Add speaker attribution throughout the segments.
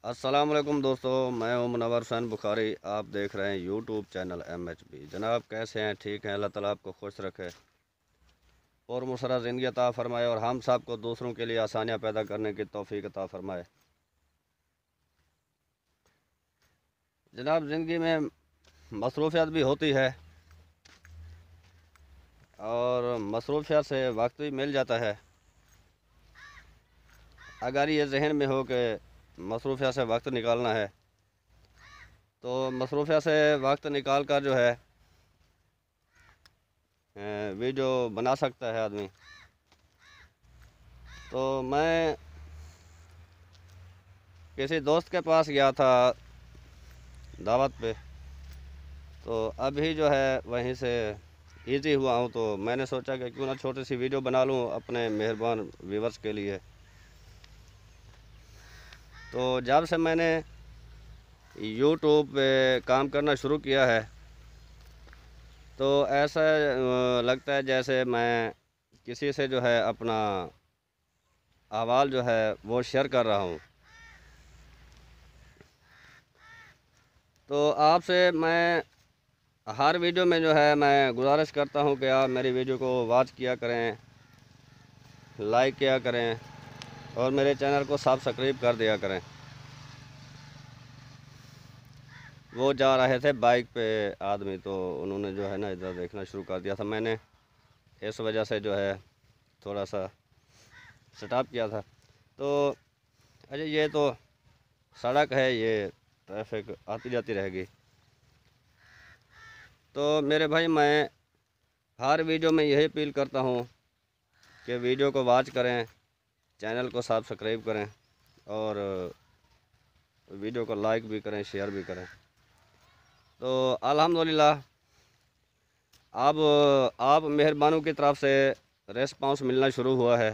Speaker 1: अस्सलाम वालेकुम दोस्तों, मैं हूं मुनव्वर हुसैन बुखारी। आप देख रहे हैं यूट्यूब चैनल MHB। जनाब, कैसे हैं? ठीक हैं? अल्लाह ताला आपको खुश रखे और मुसर्रत ज़िंदगी अता फ़रमाए और हम सब को दूसरों के लिए आसानियां पैदा करने की तौफीक अता फ़रमाए। जनाब, ज़िंदगी में मसरूफ़ियत भी होती है और मसरूफ़ियत से वक्त भी मिल जाता है। अगर ये जहन में हो कि मसरूफ़ियत से वक्त निकालना है तो मसरूफ़ियत से वक्त निकाल कर जो है वीडियो बना सकता है आदमी। तो मैं किसी दोस्त के पास गया था दावत पे, तो अभी जो है वहीं से इजी हुआ हूँ, तो मैंने सोचा कि क्यों ना छोटी सी वीडियो बना लूँ अपने मेहरबान व्यूवर्स के लिए। तो जब से मैंने यूट्यूब पे काम करना शुरू किया है तो ऐसा लगता है जैसे मैं किसी से जो है अपना अहवाल जो है वो शेयर कर रहा हूँ। तो आपसे मैं हर वीडियो में जो है मैं गुजारिश करता हूँ कि आप मेरी वीडियो को वॉच किया करें, लाइक किया करें और मेरे चैनल को सब्सक्राइब कर दिया करें। वो जा रहे थे बाइक पे आदमी, तो उन्होंने जो है ना इधर देखना शुरू कर दिया था। मैंने इस वजह से जो है थोड़ा सा स्टॉप किया था। तो अजय, ये तो सड़क है, ये ट्रैफिक आती जाती रहेगी। तो मेरे भाई, मैं हर वीडियो में यही अपील करता हूँ कि वीडियो को वॉच करें, चैनल को सब्सक्राइब करें और वीडियो को लाइक भी करें, शेयर भी करें। तो अल्हम्दुलिल्लाह अब आप मेहरबानों की तरफ से रेस्पॉन्स मिलना शुरू हुआ है,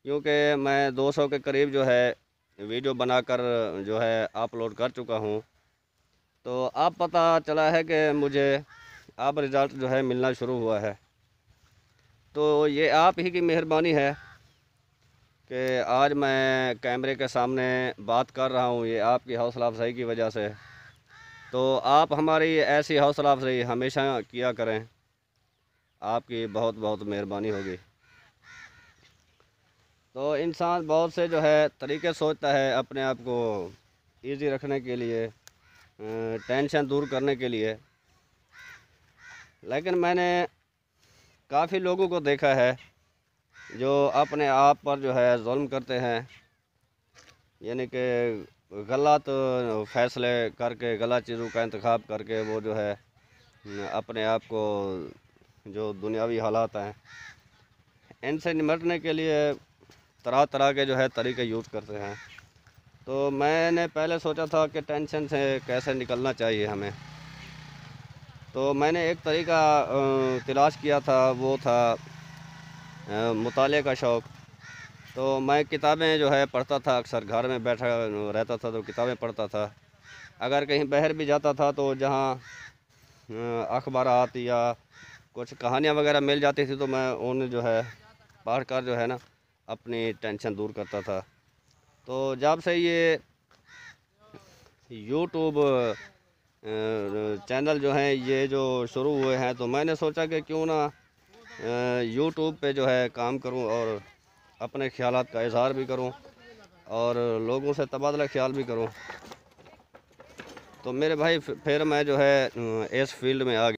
Speaker 1: क्योंकि मैं 200 के करीब जो है वीडियो बनाकर जो है अपलोड कर चुका हूँ। तो अब पता चला है कि मुझे अब रिज़ल्ट जो है मिलना शुरू हुआ है। तो ये आप ही की मेहरबानी है कि आज मैं कैमरे के सामने बात कर रहा हूँ, ये आपकी हौसला अफजाई की वजह से। तो आप हमारी ऐसी हौसला अफजाई हमेशा किया करें, आपकी बहुत बहुत मेहरबानी होगी। तो इंसान बहुत से जो है तरीके सोचता है अपने आप को इजी रखने के लिए, टेंशन दूर करने के लिए, लेकिन मैंने काफ़ी लोगों को देखा है जो अपने आप पर जो है जुल्म करते हैं, यानी कि गलत फ़ैसले करके, गलत चीज़ों का इंतखाब करके वो जो है अपने आप को, जो दुनियावी हालात हैं इनसे निपटने के लिए तरह तरह के जो है तरीके यूज़ करते हैं। तो मैंने पहले सोचा था कि टेंशन से कैसे निकलना चाहिए हमें। तो मैंने एक तरीका तलाश किया था, वो था मुताले का शौक़। तो मैं किताबें जो है पढ़ता था, अक्सर घर में बैठा रहता था तो किताबें पढ़ता था। अगर कहीं बाहर भी जाता था तो जहाँ अखबारात या कुछ कहानियाँ वगैरह मिल जाती थी तो मैं उन्हें जो है पढ़ कर जो है ना अपनी टेंशन दूर करता था। तो जब से ये यूट्यूब चैनल जो हैं ये जो शुरू हुए हैं, तो मैंने सोचा कि क्यों ना यूट्यूब पे जो है काम करूं और अपने ख्यालात का इज़हार भी करूं और लोगों से तबादला ख्याल भी करूं। तो मेरे भाई फिर मैं जो है इस फील्ड में आ गया।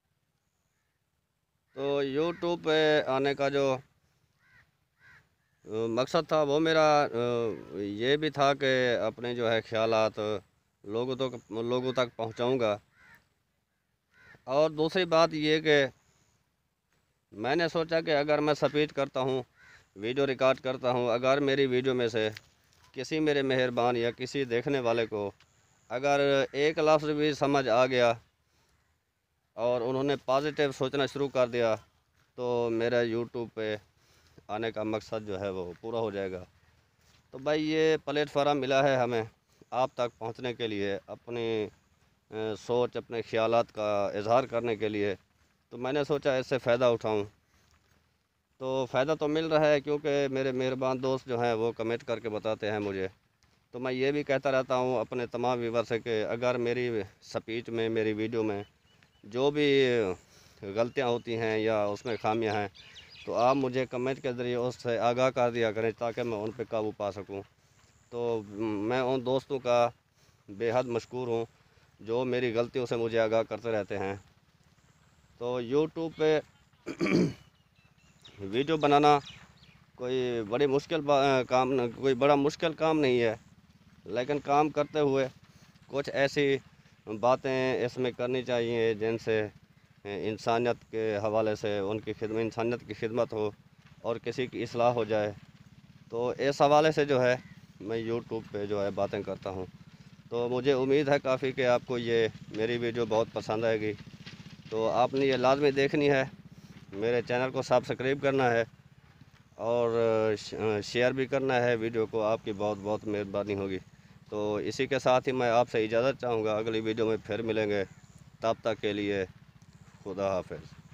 Speaker 1: तो यूट्यूब पे आने का जो मकसद था वो मेरा ये भी था कि अपने जो है ख्यालात लोगों तक पहुंचाऊंगा। और दूसरी बात ये कि मैंने सोचा कि अगर मैं स्पीच करता हूँ, वीडियो रिकॉर्ड करता हूँ, अगर मेरी वीडियो में से किसी मेरे मेहरबान या किसी देखने वाले को अगर एक लफ्ज़ भी समझ आ गया और उन्होंने पॉजिटिव सोचना शुरू कर दिया, तो मेरा यूट्यूब पे आने का मकसद जो है वो पूरा हो जाएगा। तो भाई, ये प्लेटफार्म मिला है हमें आप तक पहुंचने के लिए, अपनी सोच, अपने ख्यालात का इजहार करने के लिए। तो मैंने सोचा इससे फ़ायदा उठाऊं। तो फ़ायदा तो मिल रहा है, क्योंकि मेरे मेहरबान दोस्त जो हैं वो कमेंट करके बताते हैं मुझे। तो मैं ये भी कहता रहता हूँ अपने तमाम व्यूवर से कि अगर मेरी स्पीच में, मेरी वीडियो में जो भी गलतियाँ होती हैं या उसमें खामियां हैं, तो आप मुझे कमेंट के ज़रिए उससे आगाह कर दिया करें ताकि मैं उन पर काबू पा सकूं। तो मैं उन दोस्तों का बेहद मशकूर हूं जो मेरी गलतियों से मुझे आगाह करते रहते हैं। तो यूट्यूब पे वीडियो बनाना कोई बड़ी मुश्किल कोई बड़ा मुश्किल काम नहीं है, लेकिन काम करते हुए कुछ ऐसी बातें इसमें करनी चाहिए जिनसे इंसानियत के हवाले से उनकी खिदमत, इंसानियत की खिदमत हो और किसी की इस्लाह हो जाए। तो इस हवाले से जो है मैं यूट्यूब पे जो है बातें करता हूँ। तो मुझे उम्मीद है काफ़ी कि आपको ये मेरी वीडियो बहुत पसंद आएगी। तो आपने ये लाजमी देखनी है, मेरे चैनल को सब्सक्राइब करना है और शेयर भी करना है वीडियो को। आपकी बहुत बहुत मेहरबानी होगी। तो इसी के साथ ही मैं आपसे इजाज़त चाहूँगा, अगली वीडियो में फिर मिलेंगे। तब तक के लिए खुदा हाफिज़।